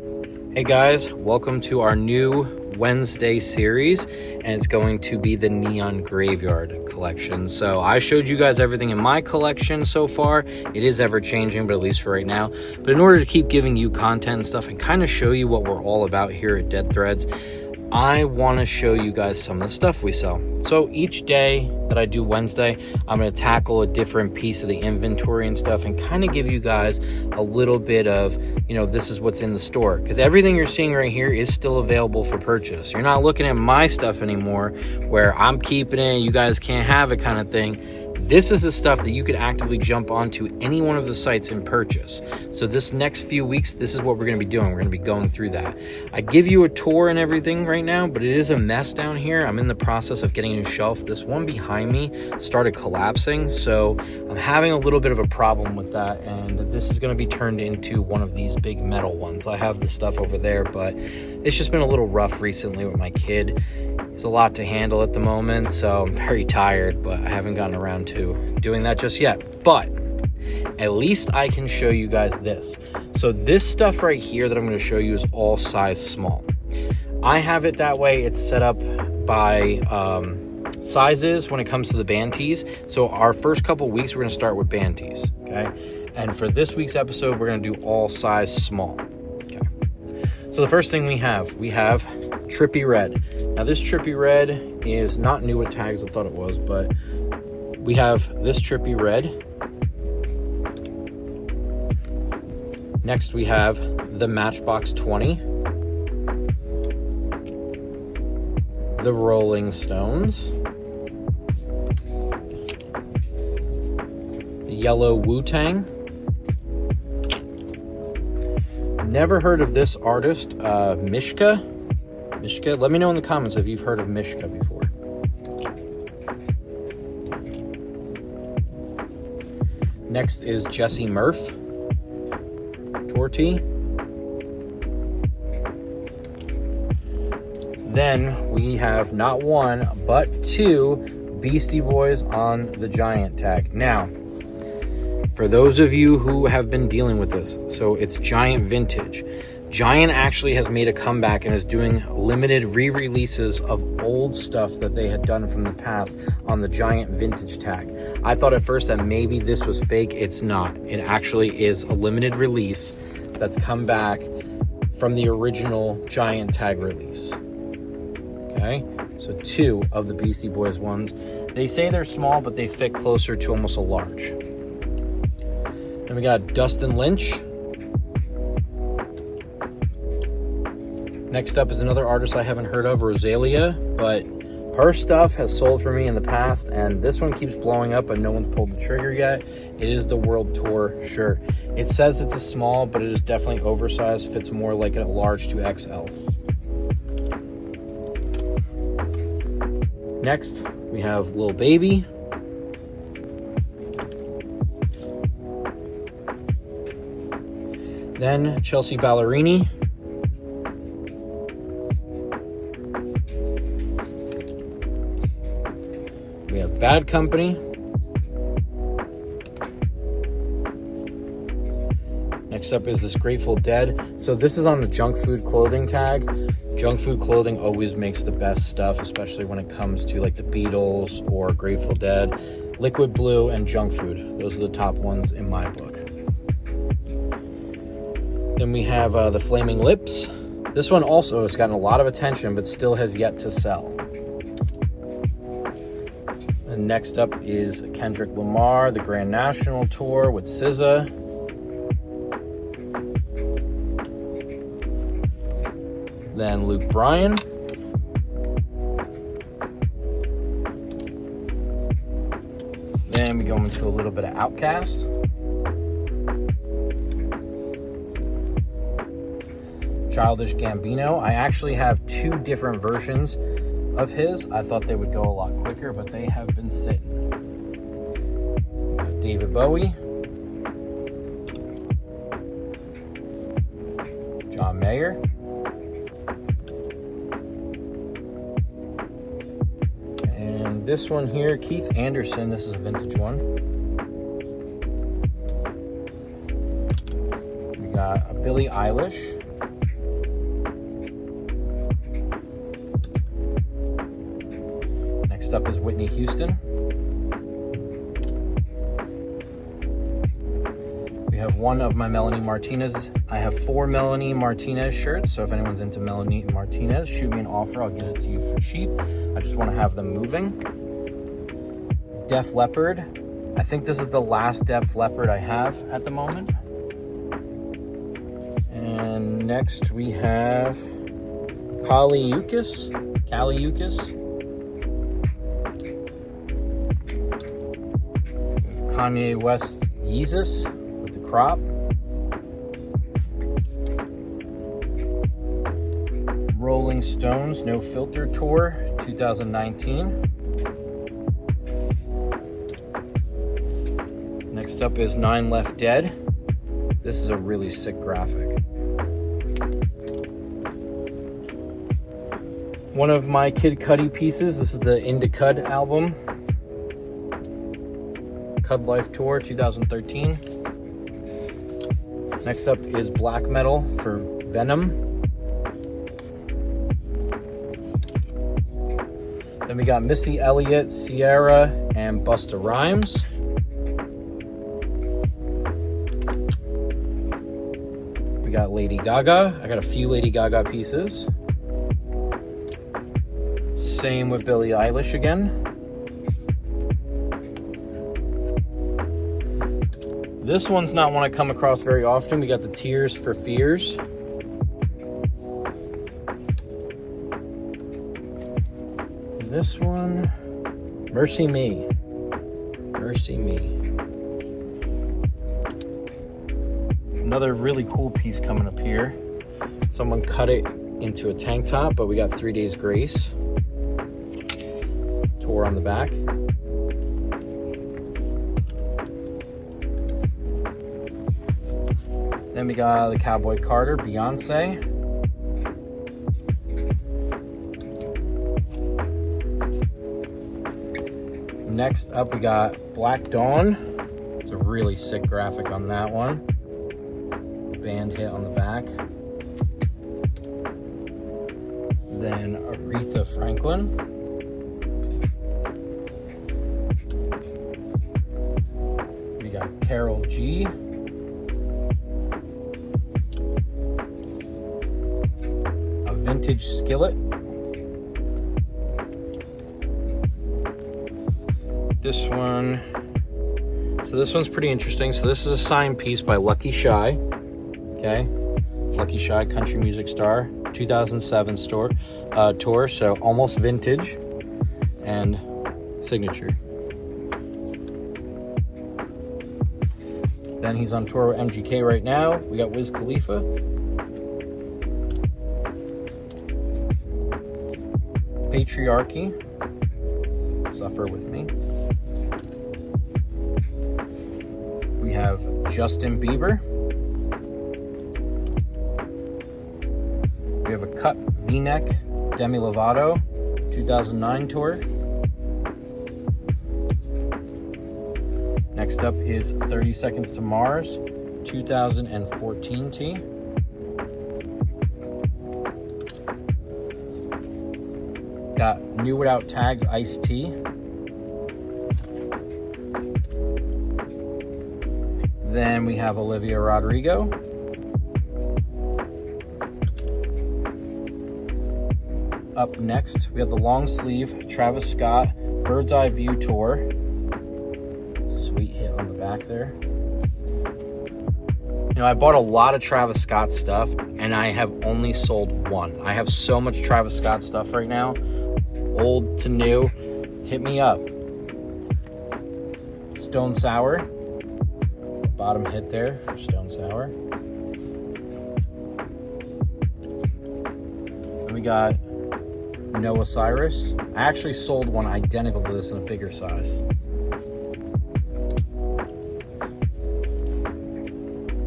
Hey guys, welcome to our new Wednesday series, and it's going to be the Neon Graveyard collection. So I showed you guys everything in my collection so far. It is ever changing, but at least for right now. But in order to keep giving you content and stuff and kind of show you what we're all about here at Dead Threads, I want to show you guys some of the stuff we sell. So each day that I do Wednesday, I'm going to tackle a different piece of the inventory and stuff and kind of give you guys a little bit of, this is what's in the store. Because everything you're seeing right here is still available for purchase. You're not looking at my stuff anymore where I'm keeping it, you guys can't have it kind of thing. This is the stuff that you could actively jump onto any one of the sites and purchase. So this next few weeks, this is what we're going to be doing. We're going to be going through that. I give you a tour and everything right now, but it is a mess down here. I'm in the process of getting a new shelf. This one behind me started collapsing, so I'm having a little bit of a problem with that, and this is going to be turned into one of these big metal ones. I have the stuff over there, but it's just been a little rough recently with my kid. It's a lot to handle at the moment, so I'm very tired, but I haven't gotten around to doing that just yet. But at least I can show you guys this. So this stuff right here that I'm going to show you is all size small. I have it that way. It's set up by sizes when it comes to the band tees. So our first couple weeks, we're going to start with band tees, okay? And for this week's episode, we're going to do all size small, okay? So the first thing we have Trippy Red. Now this Trippy Red is not new with tags, I thought it was, but we have this Trippy Red. Next we have the Matchbox 20. The Rolling Stones. The Yellow Wu-Tang. Never heard of this artist, Mishka. Let me know in the comments if you've heard of Mishka before. Next is Jesse Murph. Torty. Then we have not one, but two Beastie Boys on the Giant tag. Now, for those of you who have been dealing with this, so it's Giant Vintage. Giant actually has made a comeback and is doing limited re-releases of old stuff that they had done from the past on the Giant Vintage tag. I thought at first that maybe this was fake. It's not. It actually is a limited release that's come back from the original Giant tag release. Okay, so two of the Beastie Boys ones. They say they're small, but they fit closer to almost a large. Then we got Dustin Lynch. Next up is another artist I haven't heard of, Rosalia, but her stuff has sold for me in the past, and this one keeps blowing up, but no one's pulled the trigger yet. It is the World Tour shirt. It says it's a small, but it is definitely oversized, fits more like a large to XL. Next, we have Lil Baby. Then Chelsea Ballerini. We have Bad Company. Next up is this Grateful Dead. So this is on the junk food clothing tag. Junk food clothing always makes the best stuff, especially when it comes to like the Beatles or Grateful Dead. Liquid Blue and Junk Food. Those are the top ones in my book. Then we have the Flaming Lips. This one also has gotten a lot of attention, but still has yet to sell. And next up is Kendrick Lamar, the Grand National Tour with SZA. Then Luke Bryan. Then we go into a little bit of Outkast. Childish Gambino. I actually have two different versions of his. I thought they would go a lot quicker, but they have been sitting. David Bowie. John Mayer. And this one here, Keith Anderson. This is a vintage one. We got a Billie Eilish. Next up is Whitney Houston. We have one of my Melanie Martinez. I have 4 Melanie Martinez shirts, so if anyone's into Melanie Martinez, shoot me an offer. I'll get it to you for cheap. I just want to have them moving. Def Leppard. I think this is the last Def Leppard I have at the moment. And next we have Kaliukis. Kanye West Yeezus with the crop. Rolling Stones No Filter Tour 2019. Next up is 9 Left Dead. This is a really sick graphic. One of my Kid Cudi pieces. This is the Into Cud album. Cud Life Tour 2013. Next up is Black Metal for Venom. Then we got Missy Elliott, Sierra, and Busta Rhymes. We got Lady Gaga. I got a few Lady Gaga pieces. Same with Billie Eilish again. This one's not one I come across very often. We got the Tears for Fears. This one, Mercy Me. Another really cool piece coming up here. Someone cut it into a tank top, but we got 3 Days Grace tour on the back. Then we got the Cowboy Carter, Beyonce. Next up, we got Black Dawn. It's a really sick graphic on that one. Band hit on the back. Then Aretha Franklin. We got Carol G. A vintage skillet. This one, so this one's pretty interesting. So this is a signed piece by Lucky Shy, okay? Lucky Shy, country music star, 2007 tour, so almost vintage and signature. Then he's on tour with MGK right now. We got Wiz Khalifa. Patriarchy, Suffer With Me. We have Justin Bieber. We have a cut V-neck Demi Lovato 2009 tour. Next up is 30 Seconds to Mars 2014 tee. Got New Without Tags Iced Tea. Then we have Olivia Rodrigo. Up next, we have the long sleeve Travis Scott Bird's Eye View Tour. Sweet hit on the back there. You know, I bought a lot of Travis Scott stuff and I have only sold one. I have so much Travis Scott stuff right now, old to new. Hit me up. Stone Sour. Bottom hit there for Stone Sour. And we got Noah Cyrus. I actually sold one identical to this in a bigger size.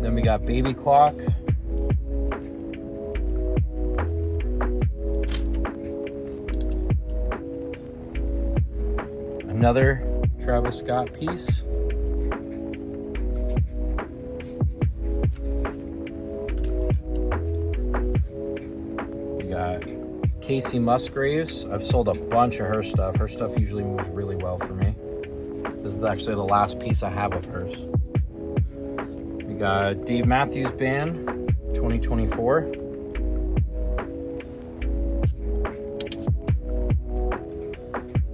Then we got Baby Clock. Another Travis Scott piece. Casey Musgraves. I've sold a bunch of her stuff. Her stuff usually moves really well for me. This is actually the last piece I have of hers. We got Dave Matthews Band, 2024.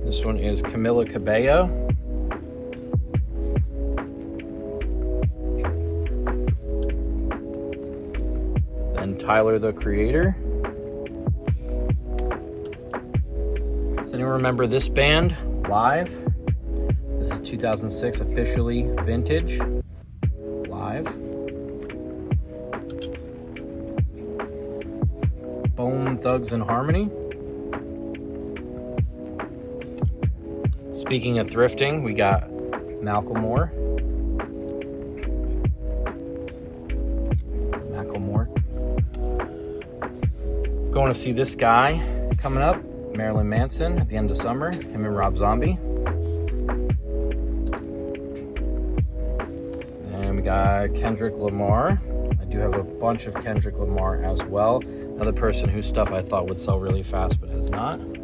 This one is Camila Cabello. Then Tyler, the Creator. Does anyone remember this band live? This is 2006, officially vintage, live. Bone Thugs and Harmony. Speaking of thrifting, we got Macklemore. Going to see this guy coming up, Marilyn Manson, at the end of summer, him and Rob Zombie. And we got Kendrick Lamar. I do have a bunch of Kendrick Lamar as well. Another person whose stuff I thought would sell really fast, but has not. We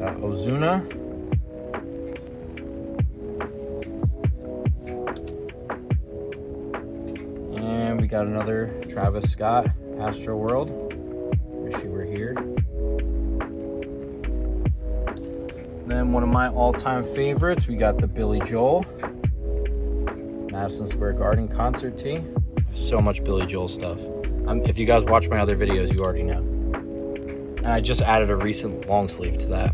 got Ozuna. And we got another Travis Scott, Astro World. Wish you were here. Then one of my all-time favorites, we got the Billy Joel Madison Square Garden concert tee. So much Billy Joel stuff. If you guys watch my other videos, you already know. And I just added a recent long sleeve to that.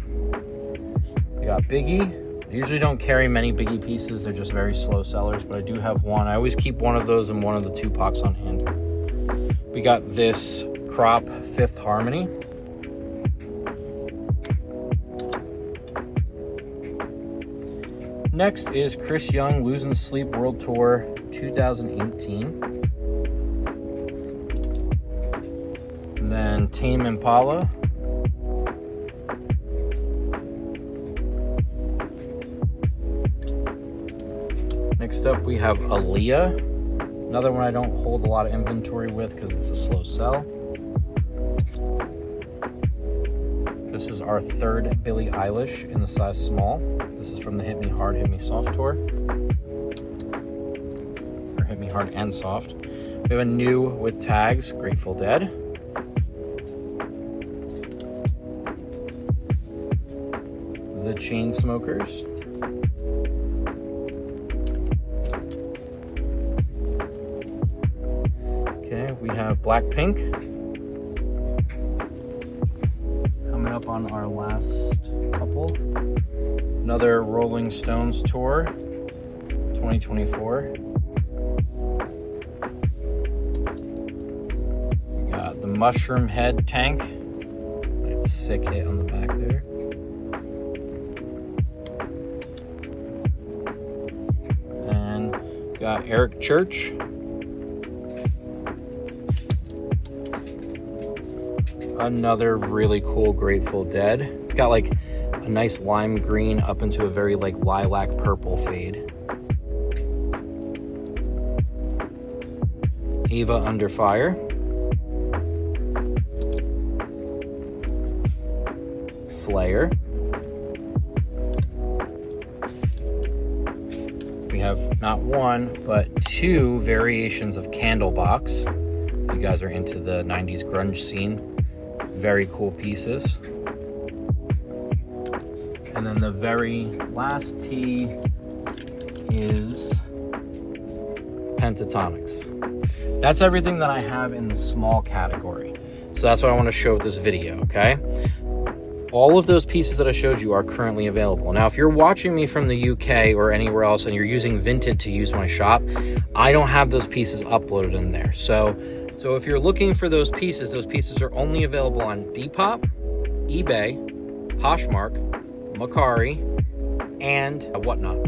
We got Biggie. I usually don't carry many Biggie pieces. They're just very slow sellers, but I do have one. I always keep one of those and one of the Tupacs on hand. We got this crop Fifth Harmony. Next is Chris Young Losing Sleep World Tour 2018. And then Tame Impala. Next up we have Aaliyah. Another one I don't hold a lot of inventory with because it's a slow sell. This is our third Billie Eilish in the size small. This is from the Hit Me Hard, Hit Me Soft tour. Or Hit Me Hard and Soft. We have a new with tags, Grateful Dead. The Chainsmokers. Okay, we have Blackpink. Coming up on our last couple. Another Rolling Stones tour, 2024. We got the Mushroom Head tank. That's a sick hit on the back there. And got Eric Church. Another really cool Grateful Dead. It's got like a nice lime green up into a very like lilac purple fade. Ava Under Fire. Slayer. We have not one, but two variations of Candlebox. If you guys are into the 90s grunge scene. Very cool pieces. And then the very last tee is Pentatonics. That's everything that I have in the small category. So that's what I want to show with this video, okay? All of those pieces that I showed you are currently available. Now, if you're watching me from the UK or anywhere else and you're using Vinted to use my shop, I don't have those pieces uploaded in there. So if you're looking for those pieces are only available on Depop, eBay, Poshmark, Mercari, and Whatnot.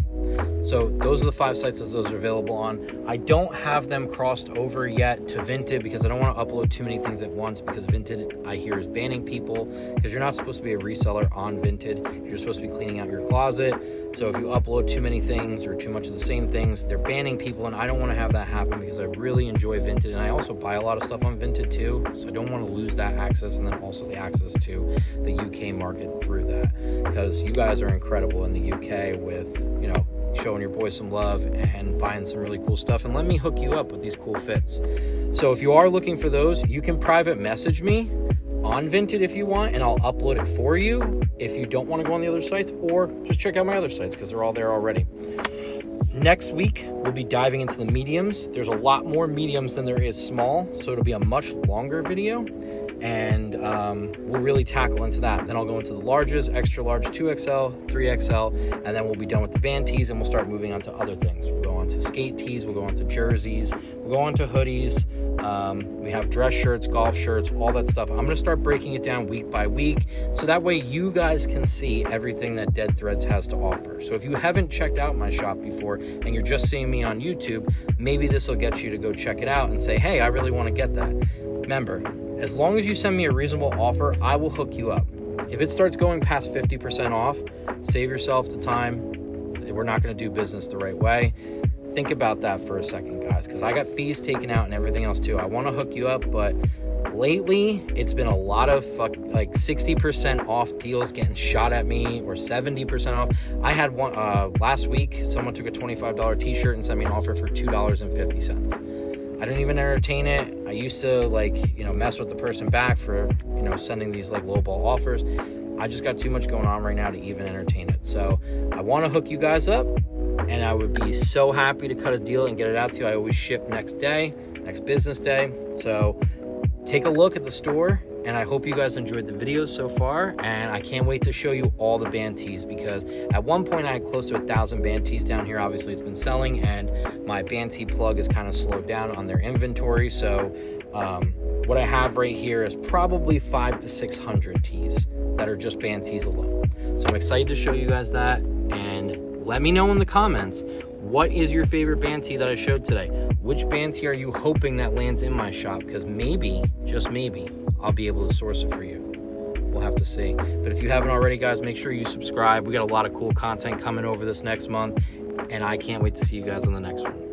So those are the 5 sites that those are available on. I don't have them crossed over yet to Vinted because I don't want to upload too many things at once, because Vinted, I hear, is banning people, because you're not supposed to be a reseller on Vinted. You're supposed to be cleaning out your closet. So if you upload too many things or too much of the same things, they're banning people, and I don't want to have that happen because I really enjoy Vinted, and I also buy a lot of stuff on Vinted too, so I don't want to lose that access, and then also the access to the UK market through that, because you guys are incredible in the UK with, you know, showing your boys some love and buying some really cool stuff, and let me hook you up with these cool fits. So if you are looking for those, you can private message me on Vinted if you want, and I'll upload it for you if you don't want to go on the other sites, or just check out my other sites because they're all there already. Next week, we'll be diving into the mediums. There's a lot more mediums than there is small, so it'll be a much longer video, and we'll really tackle into that. Then I'll go into the larges, extra large, 2XL, 3XL, and then we'll be done with the band tees, and we'll start moving on to other things. We'll go on to skate tees, we'll go on to jerseys, we'll go on to hoodies. We have dress shirts, golf shirts, all that stuff. I'm going to start breaking it down week by week, so that way you guys can see everything that Dead Threads has to offer. So if you haven't checked out my shop before and you're just seeing me on YouTube, maybe this will get you to go check it out and say, hey, I really want to get that. Remember, as long as you send me a reasonable offer, I will hook you up. If it starts going past 50% off, save yourself the time. We're not going to do business the right way. Think about that for a second, guys, because I got fees taken out and everything else too. I want to hook you up, but lately it's been a lot of like 60% off deals getting shot at me, or 70% off. I had one last week. Someone took a $25 t-shirt and sent me an offer for $2.50. I didn't even entertain it. I used to, like, you know, mess with the person back for, you know, sending these like lowball offers. I just got too much going on right now to even entertain it. So I want to hook you guys up, and I would be so happy to cut a deal and get it out to you. I always ship next day, next business day. So take a look at the store, and I hope you guys enjoyed the videos so far, and I can't wait to show you all the band tees, because at one point I had close to 1,000 band tees down here. Obviously it's been selling, and my band tee plug is kind of slowed down on their inventory. So what I have right here is probably 500 to 600 tees that are just band tees alone. So I'm excited to show you guys that, and let me know in the comments, what is your favorite band tee that I showed today? Which band tee are you hoping that lands in my shop? Because maybe, just maybe, I'll be able to source it for you. We'll have to see. But if you haven't already, guys, make sure you subscribe. We got a lot of cool content coming over this next month, and I can't wait to see you guys on the next one.